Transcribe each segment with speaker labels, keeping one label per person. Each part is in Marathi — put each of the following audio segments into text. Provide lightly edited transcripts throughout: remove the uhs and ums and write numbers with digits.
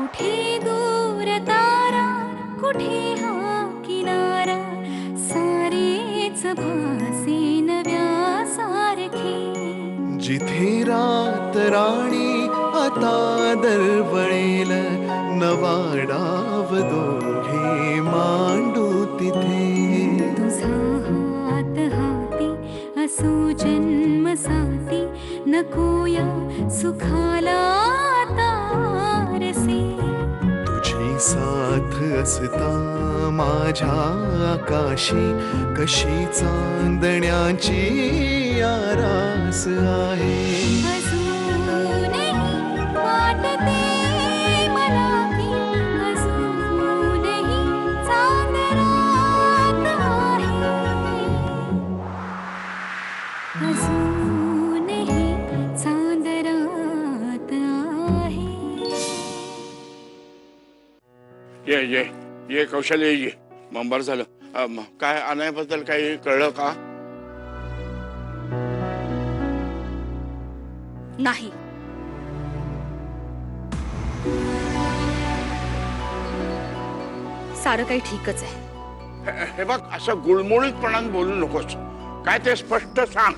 Speaker 1: कुठे दूर तारा, कुठे हा किनारा, सारेच भासे नव्यासारखे.
Speaker 2: जिथे रात राणी आता दरवळेल, नवा डाव दोघे मांडू तिथे.
Speaker 1: तुझा हात हाती असो जन्म साथी, नकोया सुखाला तारसे.
Speaker 2: तुझी साथ असता माझ्या आकाशी, कशी चांदण्याची आरास आहे.
Speaker 1: अजूनही वाटते मला की, अजूनही चांदण्यात आहे, अजूनही चांदण्यात आहे.
Speaker 3: ये ये कौशल्य ये. मग बरं झालं. काय अनायाबद्दल काही कळलं का?
Speaker 1: नाही. सारं काही ठीकच आहे.
Speaker 3: हे बघ, असं गुळमुळीतपणाने बोलू नकोस. काय ते स्पष्ट सांग.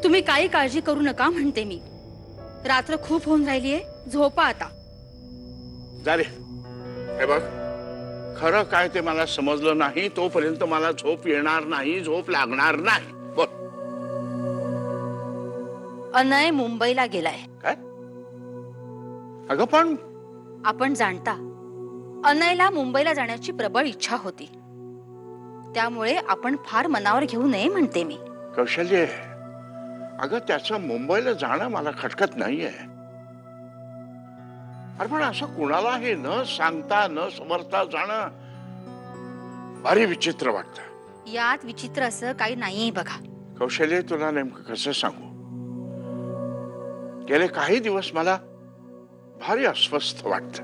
Speaker 1: तुम्ही काही काळजी करू नका म्हणते मी. रात्र खूप होऊन राहिलीये, झोपा आता.
Speaker 3: जा रे. हे बघ, खरं काय ते मला समजलं नाही तोपर्यंत मला झोप येणार नाही, झोप लागणार नाही. बोल.
Speaker 1: अनय मुंबईला गेलाय.
Speaker 3: काय? अगं पण
Speaker 1: आपण जाणता अनयला मुंबईला जाण्याची प्रबळ इच्छा होती, त्यामुळे आपण फार मनावर घेऊ नये म्हणते मी.
Speaker 3: कौशल्य, अगं त्याचं मुंबईला जाणं मला खटकत नाहीये. अरे पण असं कुणालाही न सांगता न समजता जाणं भारी विचित्र वाटतं.
Speaker 1: यात विचित्र असं काही नाहीये बघा.
Speaker 3: कौशल्य, तुला नेमकं कसं सांगू, गेले काही दिवस मला भारी अस्वस्थ वाटतं.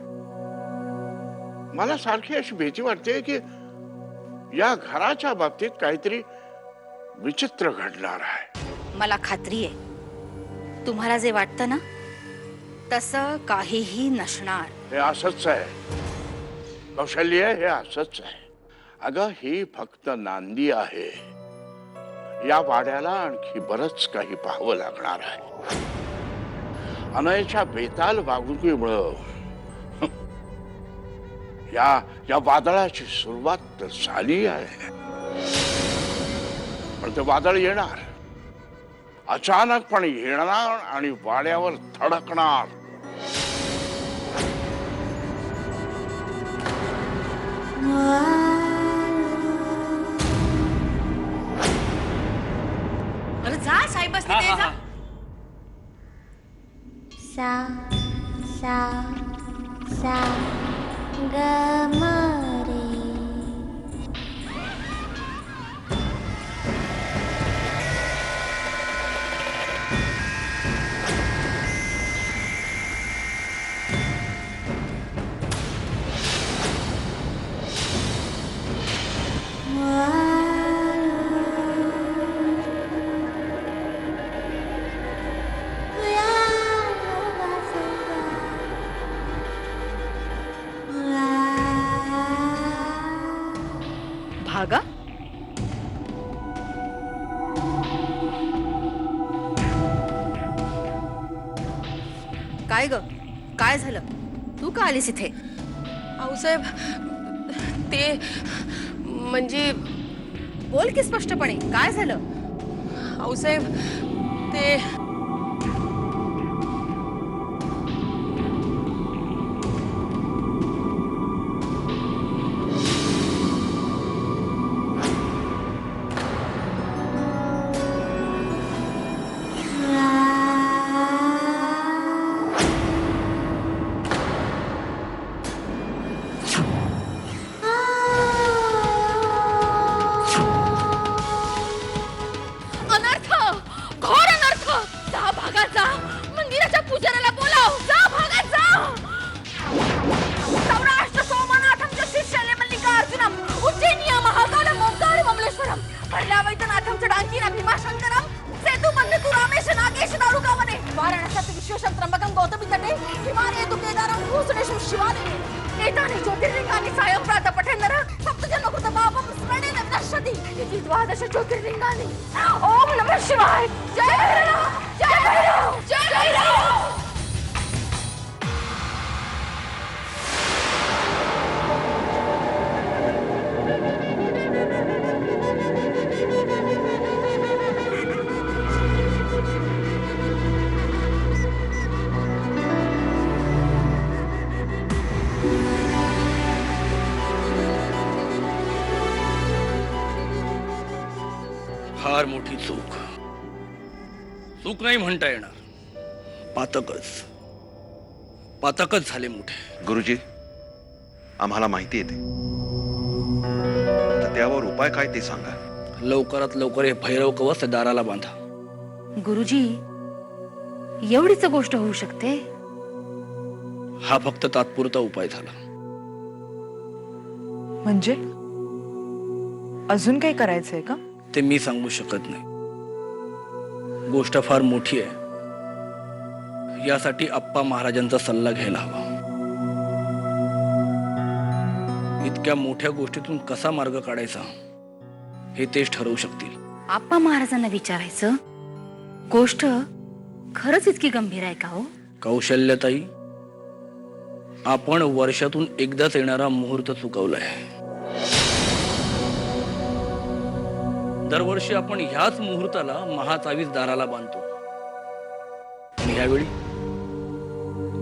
Speaker 3: मला सारखी अशी भीती वाटते की या घराच्या बाबतीत काहीतरी विचित्र घडणार आहे.
Speaker 1: मला खात्री आहे तुम्हाला जे वाटतं ना तसं काहीही नसणार.
Speaker 3: हे असंच आहे कौशल्य, हे असंच आहे. अगं ही फक्त नांदी आहे. या वाड्याला आणखी बरंच काही पाहावं लागणार आहे. अनयच्या बेताल वागणुकीमुळं या वादळाची सुरुवात तर झाली आहे. पण ते वादळ येणार, अचानकपणे येणार आणि वाड्यावर धडकणार.
Speaker 1: अरे जा साहेब, बसते ते जा.
Speaker 4: सा सा सा ग म रे.
Speaker 1: भागा. काय ग, काय झालं? तू का आलीस इथे?
Speaker 5: आऊसाहेब, ते म्हणजे
Speaker 1: बोल की स्पष्टपणे, काय झालं?
Speaker 5: आऊसाहेब, ते
Speaker 1: अनर्थ, घोर अनर्थ. विश्वेशं त्र्यंबकं गौतमी तटे हिमालये तु केदारं भूषणेषु शिवालये एतानि ज्योतिर्लिंगानि सायं प्रातः पठेन् नरः सप्तजन्मकृतं पापं स्मरणेन विनश्यति इति 12 ज्योतिर्लिंगानि। ओम नमः शिवाय। जय भैरव जय भैरव जय भैरव।
Speaker 6: फार मोठी चूक चूक नाही म्हणता येणार, पातकच झाले मोठे।
Speaker 7: गुरुजी, आम्हाला माहिती येते, तर त्यावर उपाय काय ते सांगा।
Speaker 6: लवकरात लवकर हे भैरव कवच त्या दाराला बांधा।
Speaker 1: गुरुजी, एवढीच गोष्ट होऊ शकते?
Speaker 6: हा फक्त तात्पुरता उपाय झाला।
Speaker 8: म्हणजे अजून काही करायचंय का?
Speaker 6: ते मी सांगू शकत नाही, गोष्ट फार मोठी आहे। यासाठी आप्पा महाराजांचा सल्ला घ्यायला हवा। इतक्या मोठ्या गोष्टीतून कसा मार्ग काढायचा हे तेच ठरवू शकतील।
Speaker 1: आप्पा महाराजांना विचारायचं, गोष्ट खरंच इतकी गंभीर आहे का हो?
Speaker 6: कौशल्यताई, आपण वर्षातून एकदाच येणारा मुहूर्त चुकवलाय। दरवर्षी आपण ह्याच मुहूर्ताला महाचावीस दाराला बांधतो, आणि यावेळी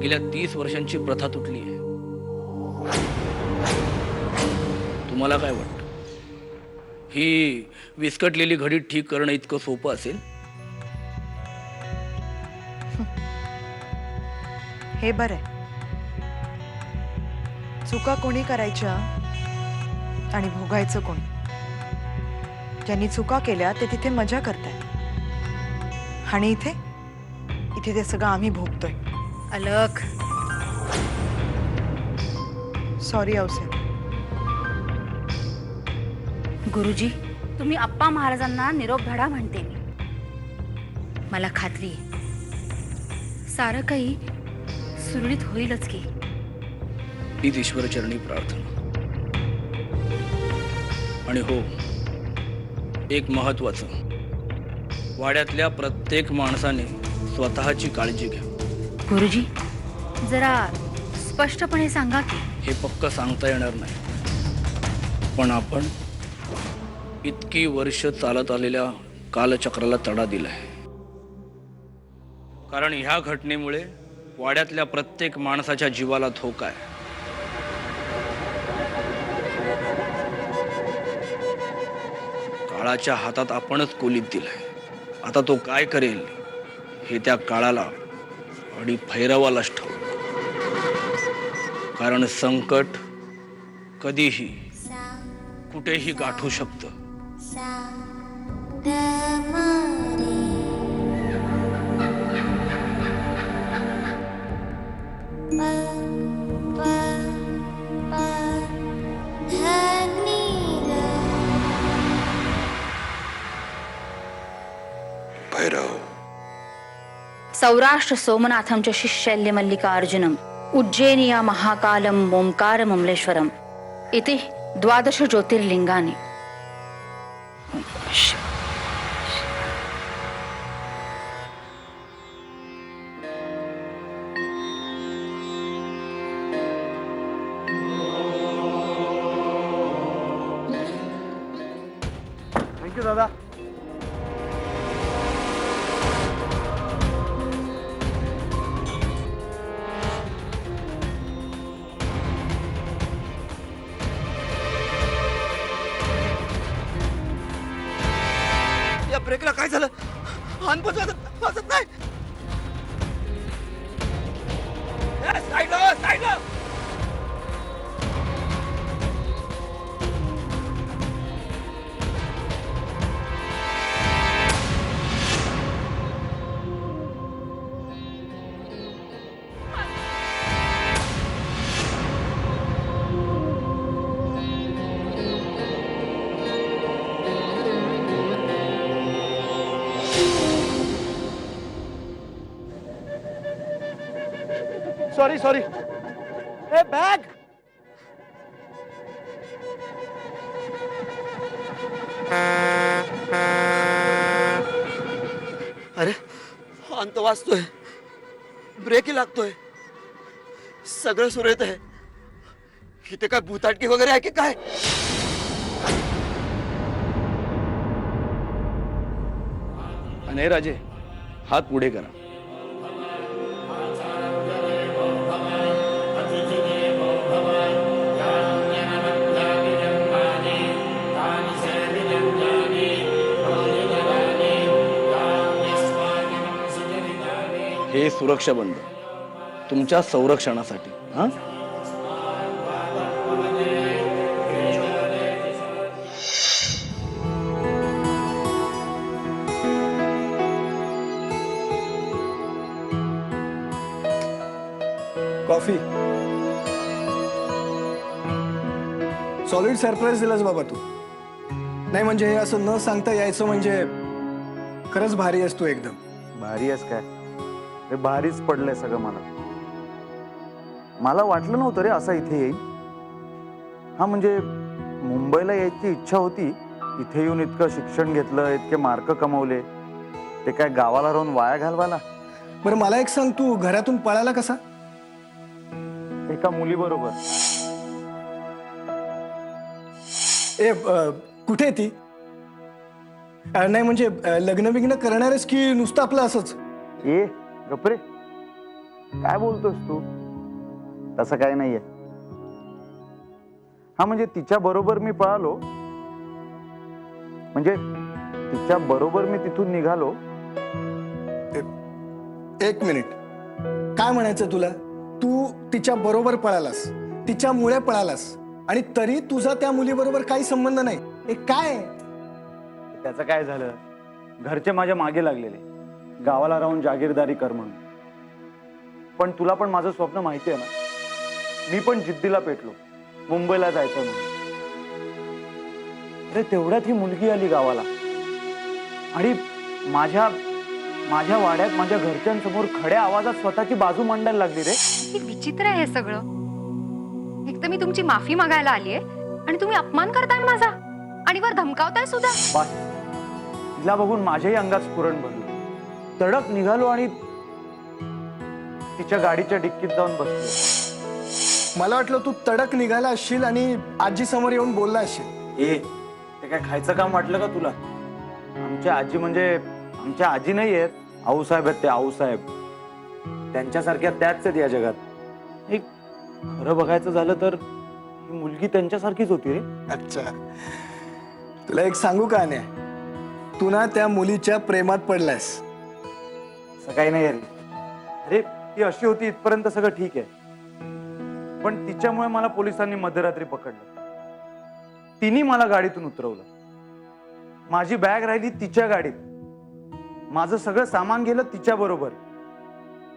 Speaker 6: गेल्या 30 वर्षांची प्रथा तुटली आहे। तुम्हाला काय वाटतं, ही विस्कटलेली घडी ठीक करणं इतकं सोपं असेल?
Speaker 8: हे बरं, चुका कोणी करायच्या आणि भोगायचं कोणी? ज्यांनी चुका केल्या ते तिथे मजा करतायत, आणि इथे ते सगळं आम्ही भोगतोय।
Speaker 1: अलख,
Speaker 8: सॉरी औसेब।
Speaker 1: गुरुजी, तुम्ही आप्पा महाराजांना निरोप धडा म्हणते मी। मला खात्री आहे सारं काही सुरळीत होईलच की।
Speaker 6: हीच ईश्वरचरणी प्रार्थना। आणि हो, एक महत्वाचं, वाड्यातल्या प्रत्येक माणसाने स्वतःची काळजी घ्या।
Speaker 1: गुरुजी, जरा स्पष्टपणे सांगा की।
Speaker 6: हे पक्क सांगता येणार नाही, पण आपण इतकी वर्ष चालत आलेल्या कालचक्राला तडा दिलाय। कारण ह्या घटनेमुळे वाड्यातल्या प्रत्येक माणसाच्या जीवाला धोका आहे। काळाच्या हातात आपणच कोलीत दिलाय। आता तो काय करेल हे त्या काळाला आणि भैरवालाच ठाऊक। कारण संकट कधीही कुठेही गाठू शकतं।
Speaker 4: सा ग म रे प प प ध नि ग।
Speaker 7: भैरव,
Speaker 1: सौराष्ट्र सोमनाथं च शिष्यल्य मल्लिकार्जुनम् उज्जैनिया महाकालम् ओंकार ममलेश्वरम् इति 12 ज्योतिर्लिंगानि।
Speaker 9: थँक्यू दादा।
Speaker 10: या ब्रेकला काय झालं? हान वाजत नाही। साईडला सॉरी सॉरी ए बॅग अरे अंत वाचतोय ब्रेकही लागतोय सगळं सुरळीत आहे इथे काय भूताटकी वगैरे आहे की काय
Speaker 6: नाही राजे, हात पुढे करा. हे सुरक्षा बंद तुमच्या संरक्षणासाठी. हा
Speaker 10: कॉफी सॉलिड सरप्राईज दिलास बाबा तू नाही म्हणजे हे असं न सांगता यायचं म्हणजे खरंच भारी आहेस तू एकदम
Speaker 9: भारी आहेस काय रे भारीच पडलंय सगळं मला वाटलं नव्हतं रे असं इथे येईल हा म्हणजे मुंबईला यायची इच्छा होती इथे येऊन इतकं शिक्षण घेतलं इतके मार्क कमवले ते काय गावाला राहून वाया घालवायला
Speaker 10: बरं मला एक सांग तू घरातून पळाला कसा
Speaker 9: एका मुलीबरोबर
Speaker 10: कुठे ती नाही म्हणजे लग्न बिग्न करणारेस की नुसतं आपलं असंच
Speaker 9: ए गपरे काय बोलतोस तू तसं काय नाहीये हा म्हणजे तिच्या बरोबर मी पळालो म्हणजे तिच्या बरोबर मी तिथून निघालो
Speaker 10: एक मिनिट काय म्हणायचं तुला तू तिच्या बरोबर पळालास तिच्यामुळे पळालास आणि तरी तुझा त्या मुलीबरोबर काही संबंध नाही हे काय
Speaker 9: त्याचं काय झालं घरचे माझ्या मागे लागलेले गावाला राहून जागीरदारी कर म्हणून पण तुला पण माझं स्वप्न माहिती आहे ना मी पण जिद्दीला पेटलो मुंबईला जायचं म्हणून अरे तेवढ्यात ही मुलगी आली गावाला आणि माझ्या वाड्यात माझ्या घरच्यांसमोर खड्या आवाजात स्वतःची बाजू मांडायला लागली रे
Speaker 11: किती विचित्र आहे हे सगळं एक तर मी तुमची माफी मागायला आलीये आणि तुम्ही अपमान करताय माझा आणि वर धमकावताय सुद्धा
Speaker 9: बस तिला बघून माझ्याही अंगात स्फुरण भरलं तडक निघालो आणि तिच्या गाडीच्या डिक्कीत जाऊन बसलो
Speaker 10: मला वाटलं तू तडक निघाला असशील आणि आजी समोर येऊन बोलला असशील
Speaker 9: ए ते काय खायचं काम वाटलं का तुला आमच्या आजी म्हणजे आमच्या आजी नाही आहेत आऊसाहेब आहेत ते आऊसाहेब त्यांच्यासारख्या त्याच आहेत या जगात एक खरं बघायचं झालं तर ही मुलगी त्यांच्यासारखीच होती रे
Speaker 10: अच्छा तुला एक सांगू का अन्या तू ना त्या मुलीच्या प्रेमात पडलायस
Speaker 9: असं काही नाही रे अरे ती अशी होती इथपर्यंत सगळं ठीक आहे पण तिच्यामुळे मला पोलिसांनी मध्यरात्री पकडलं तिने मला गाडीतून उतरवलं माझी बॅग राहिली तिच्या गाडीत माझं सगळं सामान गेलं तिच्या बरोबर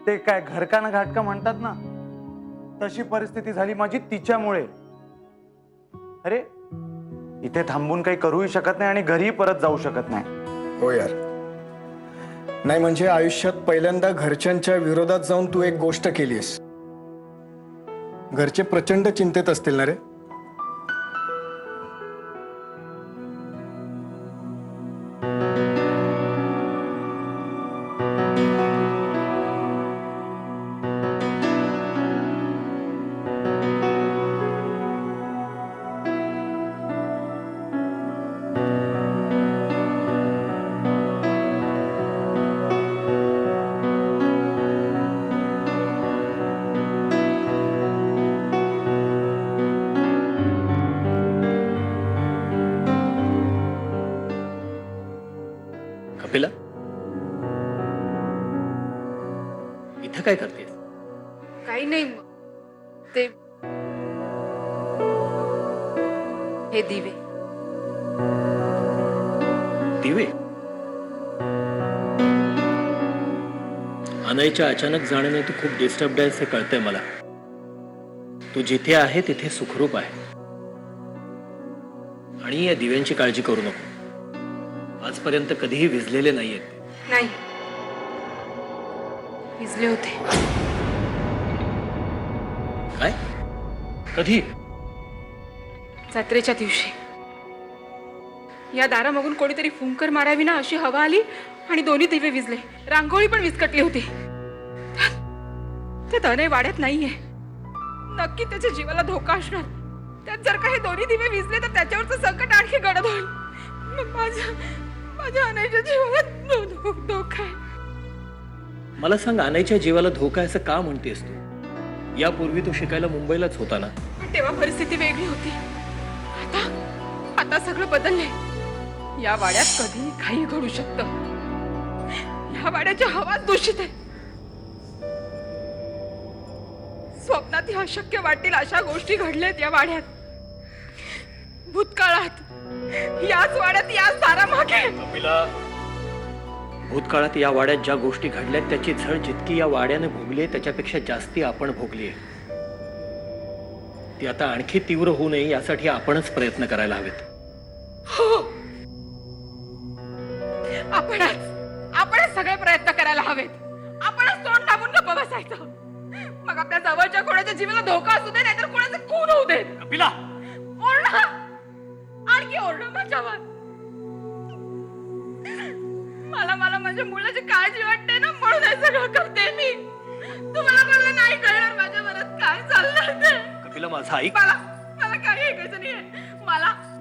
Speaker 9: ते काय घरकाना घाटका म्हणतात ना तशी परिस्थिती झाली माझी तिच्यामुळे अरे इथे थांबून काही करूही शकत नाही आणि घरी परत जाऊ शकत नाही
Speaker 10: हो यार नाही म्हणजे आयुष्यात पहिल्यांदा घरच्यांच्या विरोधात जाऊन तू एक गोष्ट केलीस घरचे प्रचंड चिंतेत असतील ना रे
Speaker 6: कपिला इथं काय करतेस
Speaker 5: काही नाही ते हे दिवे
Speaker 6: दिवे अनयच्या अचानक जाण्याने तू खूप डिस्टर्ब्ड आहेस हे कळतंय मला तू जिथे आहे तिथे सुखरूप आहे आणि या दिव्यांची काळजी करू नको आजपर्यंत कधीही विझलेले नाहीयेत
Speaker 5: नाही विजले होते
Speaker 6: काय? कधी?
Speaker 5: जत्रेच्या दिवशी या दारामागून कोणीतरी फुंकर मारावी ना अशी हवा आली आणि दोन्ही दिवे विझले. रांगोळी पण विस्कटली होती. त्यात अनय वाड्यात नाहीये. नक्की त्याच्या जीवाला धोका असणार. त्यात जर का हे दोन्ही दिवे विझले तर त्याच्यावरचं संकट आणखी गडद होईल. मग माझ्या अनयच्या जीवाला धोका आहे.
Speaker 6: मला सांग, अनयच्या जीवाला धोका आहे असं का म्हणतेस तू? यापूर्वी तू शिकायला मुंबईलाच होता ना?
Speaker 5: पण तेव्हा परिस्थिती वेगळी होती. आता सगळं बदललंय. या वाड्यात कधी काही घडू शकतं. या वाड्याची हवाच दूषित आहे. स्वप्नात अशक्य वाटतील अशा गोष्टी घडल्यात या वाड्यात. भूतकाळात याच वाड्यात याच दारामागे.
Speaker 6: भूतकाळात या वाड्यात ज्या गोष्टी घडल्यात त्याची झळ जितकी या वाड्याने भोगली आहे त्याच्यापेक्षा जास्ती आपण भोगली आहे. ती आता आणखी तीव्र होऊ नये यासाठी आपणच प्रयत्न करायला हवेत.
Speaker 5: हो, आपणच सगळे प्रयत्न करायला हवेत. आपणच तोंड दाबून गप्प बसायचं. मग आपल्या जवळच्या कोणाच्या जीवाला धोका असू दे नाहीतर कोणाचे खून होऊ दे. ओरडा, आणखी ओरडा माझ्यावर. मला माझ्या मुलाची काळजी वाटते ना म्हणून हे सगळं करते मी. तुम्हाला कळलं नाही कळणार माझ्या मनात काय चाललं ते.
Speaker 6: कपिला, माझा ऐक.
Speaker 5: मला काही ऐकायचं नाहीये.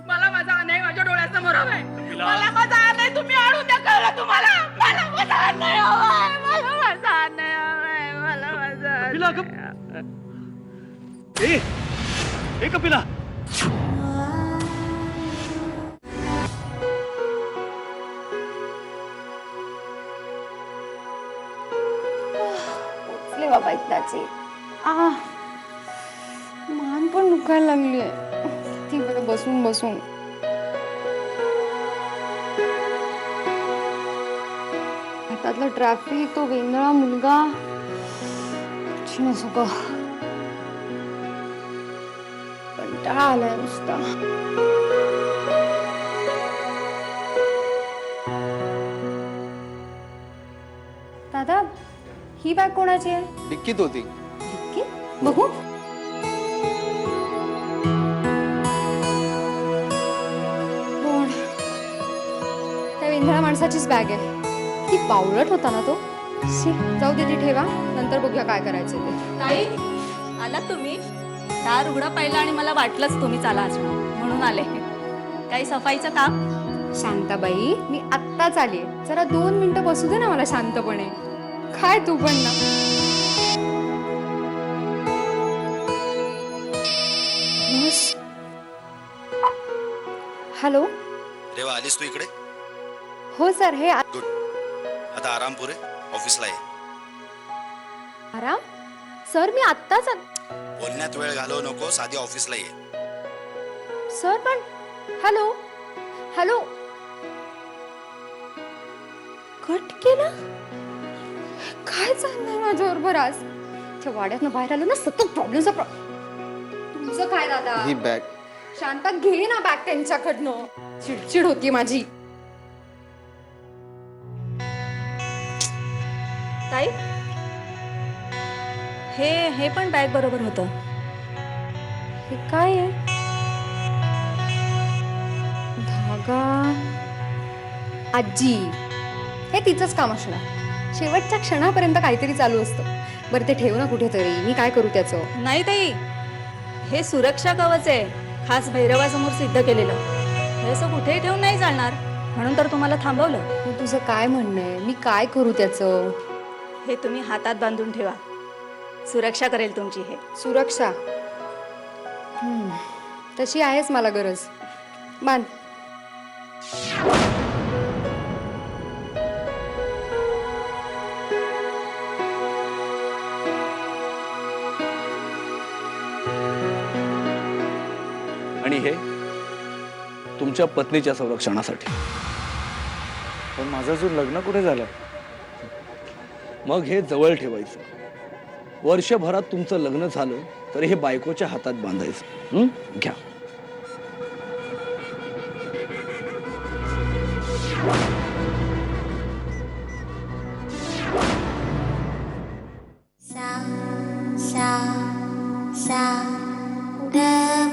Speaker 5: मला माझा अनय माझ्या डोळ्यासमोर हवाय. मला माझा अनय तुम्ही आणून द्या. कळलं तुम्हाला? मला माझा अनय हवाय. मला माझा अनय हवाय. मला माझा
Speaker 6: कपिला, ए कपिला.
Speaker 11: बाबा एकदाची मान पण दुखायला लागली आहे. ती बरं बसून बसून हातातलं ट्रॅफिक, तो वेंदळा मुलगा, सगळं कंटाळा आलाय नुसता. दादा, ही बॅग कोणाची आहे?
Speaker 10: डिक्कीत होती.
Speaker 11: डिक्कीत? बघू. कोण? त्या वेंधळा माणसाचीच बॅग आहे. ती बावळट होता ना तो. जाऊ दे, ती ठेवा, नंतर बघूया काय करायचं ते.
Speaker 1: ताई, आलात तुम्ही? दार उघडा पाहिला आणि मला वाटलंच तुम्ही चाला असणार म्हणून आले. काही सफाईचं काम?
Speaker 11: शांताबाई, मी आत्ताच आली. जरा 2 मिनिटं बसू दे ना मला शांतपणे. काय तू पण ना. हॅलो.
Speaker 7: रेवा, आलीस तू इकडे?
Speaker 11: हो सर. हे
Speaker 7: गुड. आता आराम पुरे, ऑफिसला ये.
Speaker 11: आराम? सर, मी आत्ताच
Speaker 7: बोलण्यात वेळ घालवू नको, साधी ऑफिसला ये.
Speaker 11: सर पण. Hello hello. कट केला? काय चाललंय माझ्याबरोबर आज? त्या वाड्यातनं बाहेर आलं ना सतत प्रॉब्लेमचा तुमचं काय दादा?
Speaker 10: ही बॅग.
Speaker 11: शांता, घे ना बॅग त्यांच्याकडनं. चिडचिड होती माझी.
Speaker 1: ताई, हे पण बॅग बरोबर होतं.
Speaker 11: हे काय आहे? धागा. आजी, हे तिचंच काम असणार. शेवटच्या क्षणापर्यंत काहीतरी चालू असतं. बरं, ते ठेव ना कुठेतरी. मी काय करू त्याचं?
Speaker 1: नाही ताई, हे सुरक्षा कवच आहे. खास भैरवासमोर सिद्ध केलेलं. हे असं कुठेही ठेवून नाही चालणार म्हणून तर तुम्हाला थांबवलं.
Speaker 11: तुझं काय म्हणणं आहे? मी काय करू त्याचं?
Speaker 1: हे तुम्ही हातात बांधून ठेवा. सुरक्षा करेल तुमची. हे
Speaker 11: सुरक्षा? तशी आहेच मला गरज. बांध.
Speaker 6: आणि हे तुमच्या पत्नीच्या संरक्षणासाठी.
Speaker 9: पण माझं अजून लग्न कुठे झालं?
Speaker 6: मग हे जवळ ठेवायचं. वर्षभरात तुमचं लग्न झालं तर हे बायकोच्या हातात बांधायचं. घ्या.
Speaker 4: सा सा सा ग